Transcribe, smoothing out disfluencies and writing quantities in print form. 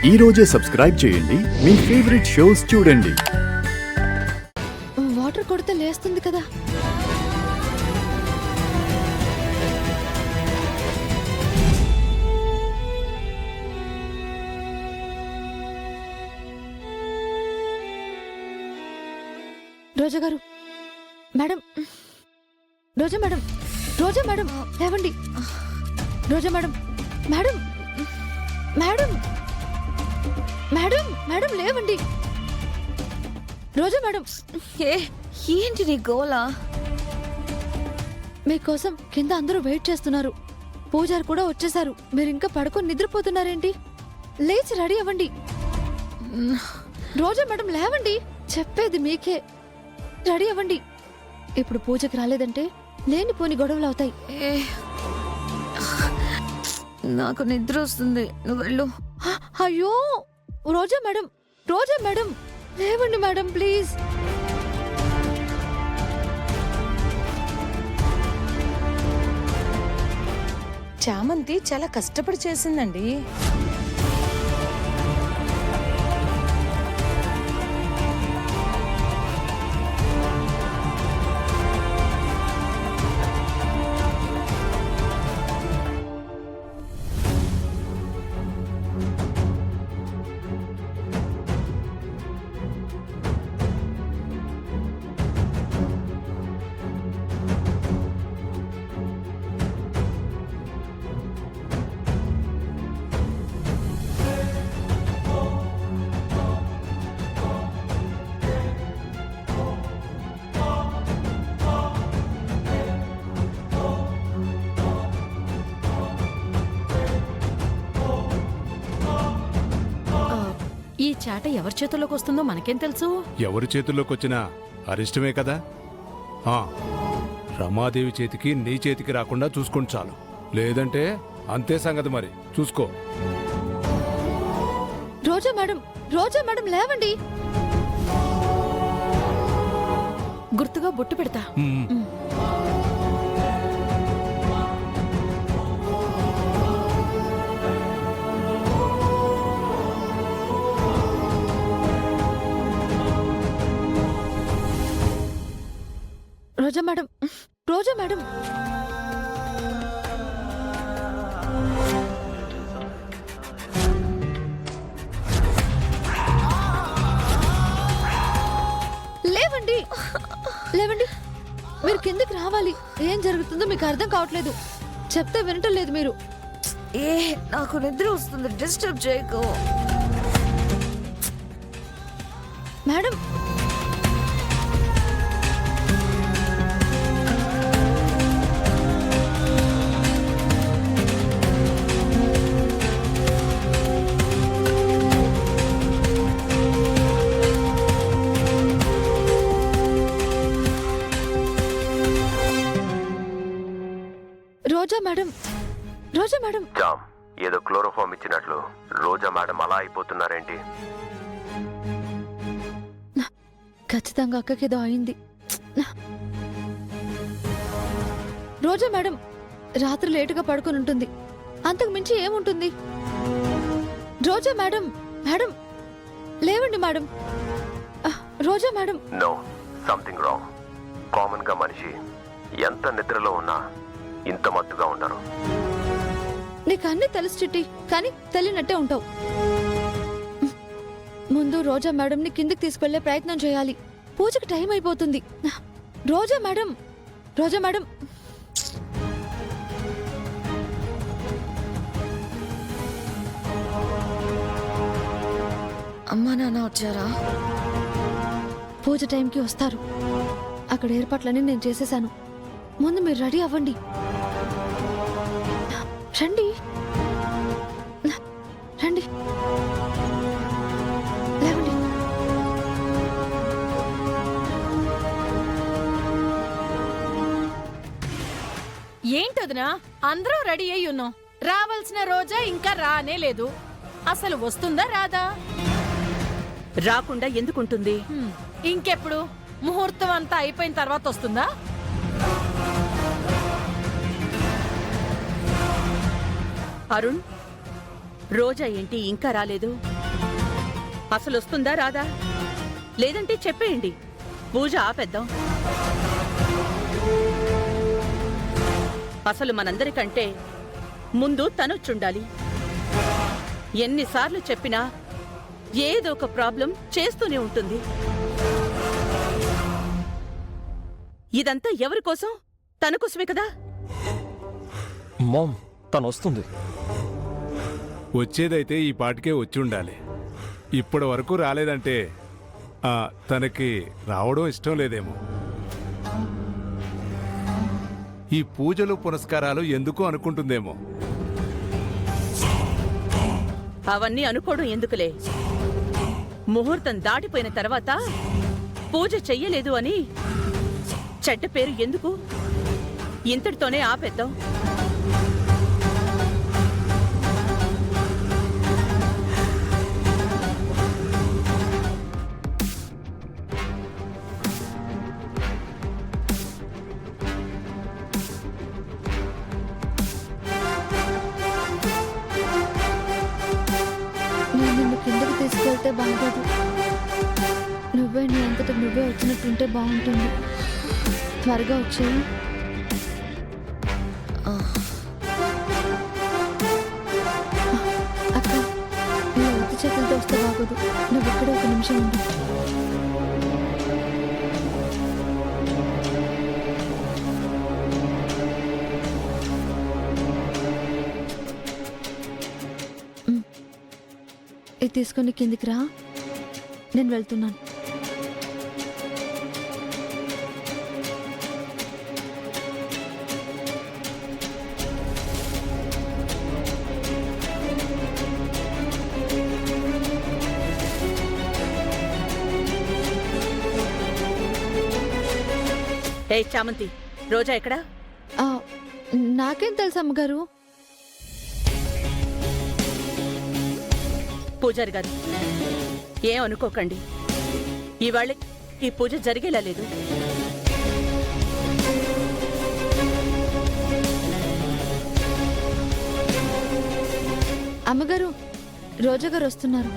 ఈ రోజే సబ్స్క్రైబ్ చేయండి మీ ఫేవరెట్ షోస్ చూడండి. వాటర్ కొడితే లేస్తుంది కదా. Roja garu, madam, Roja madam, Roja madam లేవండి. Roja madam, madam, madam, madam, madam లేవండి. రోజా మేడం, ఏంటి నీ గోలా? మీకోసం కింద అందరూ వెయిట్ చేస్తున్నారు. పూజారి కూడా వచ్చేసారు. మీరు ఇంకా పడుకొని నిద్రపోతున్నారేంటి? లేచి రెడీ అవ్వండి. రోజా మేడం లేవండి, చెప్పేది మీకే. రెడీ అవ్వండి. ఇప్పుడు పూజకి రాలేదంటే లేనిపోని గొడవలు అవుతాయి. నాకు నిద్ర వస్తుంది, నువ్వు వెళ్ళు. అయ్యో రోజా మేడం, రోజా మేడం లేవండి మేడం ప్లీజ్. చామంతి చాలా కష్టపడి చేసిందండి. ఈ చాట ఎవరి చేతుల్లోకి వస్తుందో మనకేం తెలుసు? ఎవరి చేతుల్లోకి వచ్చినా అరిష్టమే కదా. రమాదేవి చేతికి నీ చేతికి రాకుండా చూసుకోండి చాలు. లేదంటే అంతే సంగతి, మరి చూసుకో. రోజా మేడం, రోజా మేడం లేవండి. గుర్తుగా బొట్టు పెడతా. రోజా మేడం, రోజా మేడం, లేవండి, లేవండి. మీరు కిందకి రావాలి. ఏం జరుగుతుందో మీకు అర్థం కావట్లేదు. చెప్తే వినటం లేదు మీరు. నాకు నిద్ర వస్తుంది, డిస్టర్బ్ చేయకు. Madam, Roja madam, Roja madam. Jam, ఏదో క్లోరోఫామ్ ఇచ్చినట్లు రోజా మేడం అలా అయిపోతున్నారేంటి? ఖచ్చితంగా అక్కకేదో అయింది. రోజా మేడం రాత్రి లేటుగా పడుకొని ఉంటుంది. అంతకు మించి ఏముంటుంది? రోజా మేడం, మేడం లేవండి madam. Roja madam. No, something wrong. Common గా మనిషి ఎంత నిద్రలో ఉన్నా ఇంత మత్తుగా ఉండరు. నీకు అన్ని తెలుసు చిట్టి, కానీ తెలియనట్టే ఉంటావు. ముందు రోజా మేడంని కిందకి తీసుకెళ్లే ప్రయత్నం చేయాలి. పూజకి టైం అయిపోతుంది. రోజా మేడం, రోజా మేడం. అమ్మా నాన్న వచ్చారా? పూజ టైంకి వస్తారు. అక్కడ ఏర్పాట్లన్నీ నేను చేసేశాను. ముందు మీరు రెడీ అవ్వండి. రండి, రండి, లేవండి. ఏంటదినా అందరూ రెడీ అయ్యి ఉన్నాం. రావాల్సిన రోజా ఇంకా రానే లేదు. అసలు వస్తుందా రాదా? రాకుండా ఎందుకుంటుంది? ఇంకెప్పుడు? ముహూర్తం అంతా అయిపోయిన తర్వాత వస్తుందా? అరుణ్, రోజా ఏంటి ఇంకా రాలేదు? అసలు వస్తుందా రాదా? లేదంటే చెప్పేయండి, పూజ ఆపేద్దాం. అసలు మనందరికంటే ముందు తనొచ్చుండాలి. ఎన్నిసార్లు చెప్పినా ఏదో ఒక ప్రాబ్లం చేస్తూనే ఉంటుంది. ఇదంతా ఎవరి కోసం? తన కోసమే కదా. మామ్, తను వస్తుంది. వచ్చేదైతే ఈ పాటికే వచ్చి ఉండాలి. ఇప్పటి వరకు రాలేదంటే తనకి రావడం ఇష్టం లేదేమో. ఈ పూజలు పునస్కారాలు ఎందుకు అనుకుంటుందేమో. అవన్నీ అనుకోవడం ఎందుకులే. ముహూర్తం దాటిపోయిన తర్వాత పూజ చెయ్యలేదు అని చెడ్డ పేరు ఎందుకు? ఇంతటితోనే ఆపేద్దాం. నేను నిన్ను కిందకి తీసుకెళ్తే బాగోదు. నువ్వే నీ అంతటా నువ్వే వచ్చినట్టుంటే బాగుంటుంది. త్వరగా వచ్చేయి. అక్క, నీ ఒత్తి చేతులతో వస్తే బాగోదు. నువ్వు ఇక్కడే ఒక నిమిషం ఉండు. ఇది తీసుకొని కిందికి రా. నేను వెళ్తున్నాను. ఏ చామంతి, రోజా ఎక్కడా? ఆ, నాకేం తెలుసు అమ్మగారు. పూజారి గారు, ఏం అనుకోకండి. ఇవాళ ఈ పూజ జరిగేలా లేదు. అమ్మగారు, రోజా గారు వస్తున్నారు.